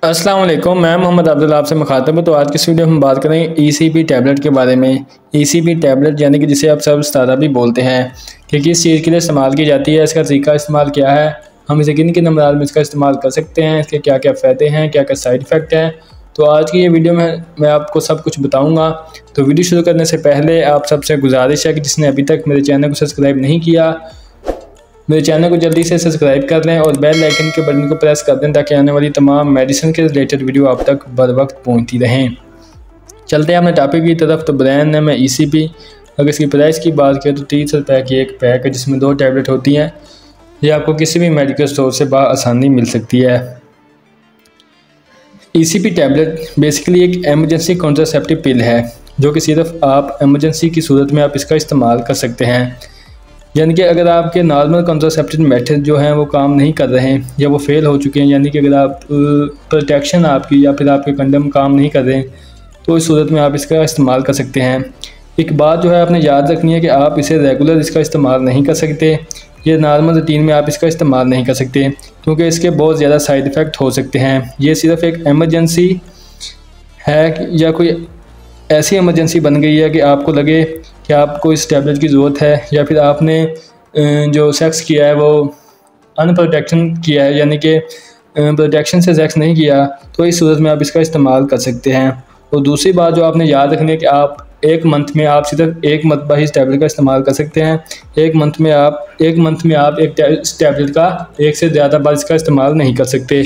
अस्सलाम वालेकुम, मैं मोहम्मद अब्दुल आपसे मुखातब हूँ। तो आज की इस वीडियो में हम बात करेंगे ECP टैबलेट के बारे में। ECP टैबलेट यानी कि जिसे आप सब इस्तारा भी बोलते हैं कि किस चीज़ के लिए इस्तेमाल की जाती है, इसका तरीका इस्तेमाल क्या है, हम इसे किन किन अमराज में इसका इस्तेमाल कर सकते हैं, इसके क्या क्या फ़ायदे हैं, क्या क्या साइड इफ़ेक्ट हैं। तो आज की ये वीडियो में मैं आपको सब कुछ बताऊँगा। तो वीडियो शुरू करने से पहले आप सबसे गुजारिश है कि जिसने अभी तक मेरे चैनल को सब्सक्राइब नहीं किया, मेरे चैनल को जल्दी से सब्सक्राइब कर लें और बेल आइकन के बटन को प्रेस कर दें ताकि आने वाली तमाम मेडिसिन के रिलेटेड वीडियो आप तक बर वक्त पहुँचती रहें। चलते हैं अपने टॉपिक की तरफ। तो ब्रांड नेम है ECP। अगर इसकी प्राइस की बात करें तो 30 रुपये की एक पैक है जिसमें 2 टैबलेट होती हैं। ये आपको किसी भी मेडिकल स्टोर से आसानी मिल सकती है। ECP टैबलेट बेसिकली एक एमरजेंसी कॉन्ट्रासेप्टिव पिल है जो कि सिर्फ आप एमरजेंसी की सूरत में आप इसका इस्तेमाल कर सकते हैं। यानी कि अगर आपके नॉर्मल कॉन्ट्रासेप्टिव मेथड जो हैं वो काम नहीं कर रहे हैं या वो फेल हो चुके हैं, यानी कि अगर आप प्रोटेक्शन आपकी या फिर आपके कंडम काम नहीं कर रहे हैं, तो इस सूरत में आप इसका इस्तेमाल कर सकते हैं। एक बात जो है आपने याद रखनी है कि आप इसे रेगुलर इसका इस्तेमाल नहीं कर सकते, ये नॉर्मल रूटीन में आप इसका इस्तेमाल नहीं कर सकते क्योंकि इसके बहुत ज़्यादा साइड इफ़ेक्ट हो सकते हैं। ये सिर्फ एक एमरजेंसी है या कोई ऐसी इमरजेंसी बन गई है कि आपको लगे कि आपको इस टैबलेट की ज़रूरत है, या फिर आपने जो सेक्स किया है वो अनप्रोटेक्शन किया है, यानी कि प्रोटेक्शन से सेक्स नहीं किया, तो इस सूरत में आप इसका इस्तेमाल कर सकते हैं। और दूसरी बात जो आपने याद रखनी है कि आप एक मंथ में आप सिर्फ एक मरतबा ही इस टैबलेट का इस्तेमाल कर सकते हैं। एक मंथ में आप इस टैबलेट का एक से ज़्यादा बार इसका इस्तेमाल नहीं कर सकते।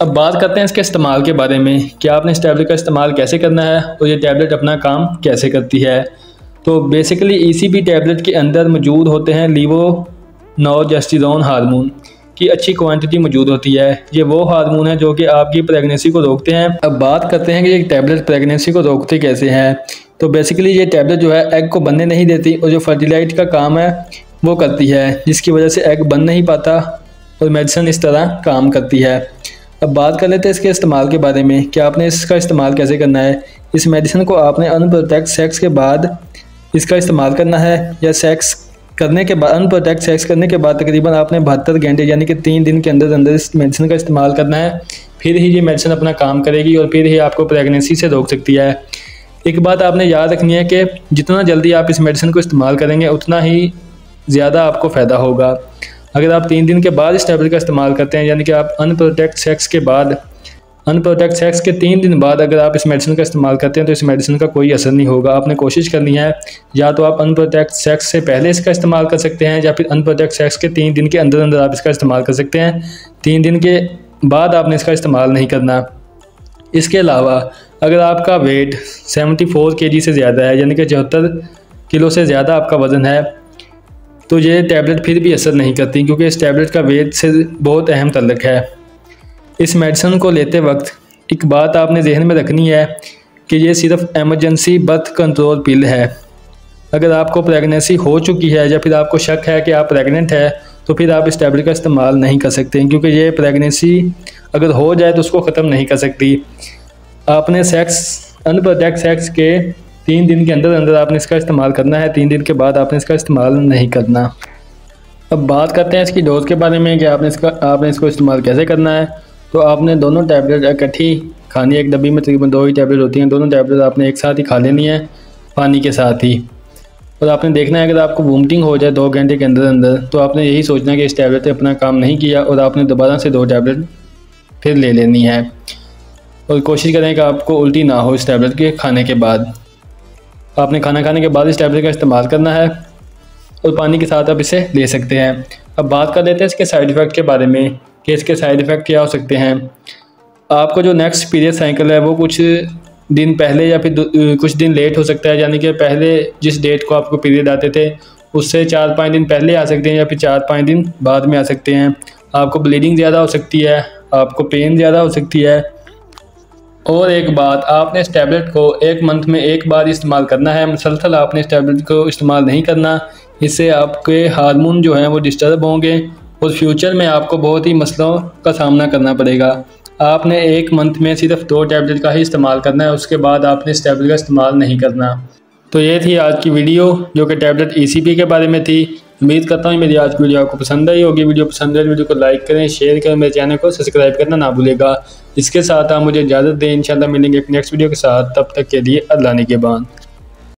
अब बात करते हैं इसके इस्तेमाल के बारे में कि आपने इस टैबलेट का इस्तेमाल कैसे करना है और ये टैबलेट अपना काम कैसे करती है। तो बेसिकली ECP टैबलेट के अंदर मौजूद होते हैं लीवोनोर्जेस्टेरोन हार्मोन की अच्छी क्वांटिटी मौजूद होती है। ये वो हार्मोन है जो कि आपकी प्रेगनेंसी को रोकते हैं। अब बात करते हैं कि ये टैबलेट प्रेगनेंसी को रोकते कैसे हैं। तो बेसिकली ये टैबलेट जो है एग को बनने नहीं देती और जो फर्टिलाइट का काम है वो करती है, जिसकी वजह से एग बन नहीं पाता और मेडिसिन इस तरह काम करती है। अब बात कर लेते हैं इसके इस्तेमाल के बारे में कि आपने इसका इस्तेमाल कैसे करना है। इस मेडिसिन को आपने अनप्रोटेक्ट सेक्स के बाद इसका इस्तेमाल करना है, या सेक्स करने के बाद अनप्रोटेक्ट सेक्स करने के बाद तकरीबन आपने 72 घंटे यानी कि 3 दिन के अंदर अंदर इस मेडिसिन का इस्तेमाल करना है। फिर ही ये मेडिसिन अपना काम करेगी और फिर ही आपको प्रेगनेंसी से रोक सकती है। एक बात आपने याद रखनी है कि जितना जल्दी आप इस मेडिसिन को इस्तेमाल करेंगे उतना ही ज़्यादा आपको फ़ायदा होगा। अगर आप 3 दिन के बाद इस टैबलेट का इस्तेमाल करते हैं, यानी कि आप अनप्रोटेक्ट सेक्स के 3 दिन बाद अगर आप इस मेडिसिन का इस्तेमाल करते हैं तो इस मेडिसिन का कोई असर नहीं होगा। आपने कोशिश करनी है या तो आप अनप्रोटेक्ट सेक्स से पहले इसका इस्तेमाल कर सकते हैं, या फिर अनप्रोटेक्ट सेक्स के 3 दिन के अंदर अंदर आप इसका इस्तेमाल कर सकते हैं। 3 दिन के बाद आपने इसका इस्तेमाल नहीं करना। इसके अलावा अगर आपका वेट 74 kg से ज़्यादा है, यानी कि 74 किलो से ज़्यादा आपका वज़न है, तो ये टैबलेट फिर भी असर नहीं करती क्योंकि इस टैबलेट का वेट से बहुत अहम तल्लुक़ है। इस मेडिसिन को लेते वक्त एक बात आपने जहन में रखनी है कि ये सिर्फ एमरजेंसी बर्थ कंट्रोल पिल है। अगर आपको प्रेगनेंसी हो चुकी है या फिर आपको शक है कि आप प्रेग्नेंट है तो फिर आप इस टैबलेट का इस्तेमाल नहीं कर सकते क्योंकि ये प्रेगनेंसी अगर हो जाए तो उसको ख़त्म नहीं कर सकती। आपने अनप्रोटेक्ट सेक्स के 3 दिन के अंदर अंदर आपने इसका इस्तेमाल करना है। 3 दिन के बाद आपने इसका इस्तेमाल नहीं करना। अब बात करते हैं इसकी डोज के बारे में कि आपने इसको इस्तेमाल कैसे करना है। तो आपने दोनों टैबलेट इकट्ठी खानी है। एक डब्बी में तकरीबन 2 ही टैबलेट होती हैं। दोनों टैबलेट आपने एक साथ ही खा लेनी है पानी के साथ ही। और आपने देखना है अगर आपको वोमिटिंग हो जाए 2 घंटे के अंदर अंदर तो आपने यही सोचना है कि इस टैबलेट ने अपना काम नहीं किया और आपने दोबारा से 2 टैबलेट फिर ले लेनी है। और कोशिश करें कि आपको उल्टी ना हो इस टैबलेट के खाने के बाद। आपने खाना खाने के बाद इस टैबलेट का इस्तेमाल करना है और पानी के साथ आप इसे ले सकते हैं। अब बात कर लेते हैं इसके साइड इफ़ेक्ट के बारे में कि इसके साइड इफ़ेक्ट क्या हो सकते हैं। आपको जो नेक्स्ट पीरियड साइकिल है वो कुछ दिन पहले या फिर कुछ दिन लेट हो सकता है, यानी कि पहले जिस डेट को आपको पीरियड आते थे उससे 4-5 दिन पहले आ सकते हैं या फिर 4-5 दिन बाद में आ सकते हैं। आपको ब्लीडिंग ज़्यादा हो सकती है, आपको पेन ज़्यादा हो सकती है। और एक बात, आपने इस टैबलेट को 1 मंथ में 1 बार इस्तेमाल करना है। मुसलसल आपने इस टैबलेट को इस्तेमाल नहीं करना, इससे आपके हार्मोन जो हैं वो डिस्टर्ब होंगे और फ्यूचर में आपको बहुत ही मसलों का सामना करना पड़ेगा। आपने 1 मंथ में सिर्फ 2 टैबलेट का ही इस्तेमाल करना है, उसके बाद आपने इस टैबलेट का इस्तेमाल नहीं करना। तो ये थी आज की वीडियो जो कि टैबलेट ECP के बारे में थी। उम्मीद करता हूँ मेरी आज की वीडियो आपको पसंद आई होगी। वीडियो पसंद है वीडियो को लाइक करें, शेयर करें, मेरे चैनल को सब्सक्राइब करना ना भूलेगा। इसके साथ आप मुझे इजाज़त दें, इंशाल्लाह मिलेंगे एक नेक्स्ट वीडियो के साथ। तब तक के लिए अल्लाह निगहबान।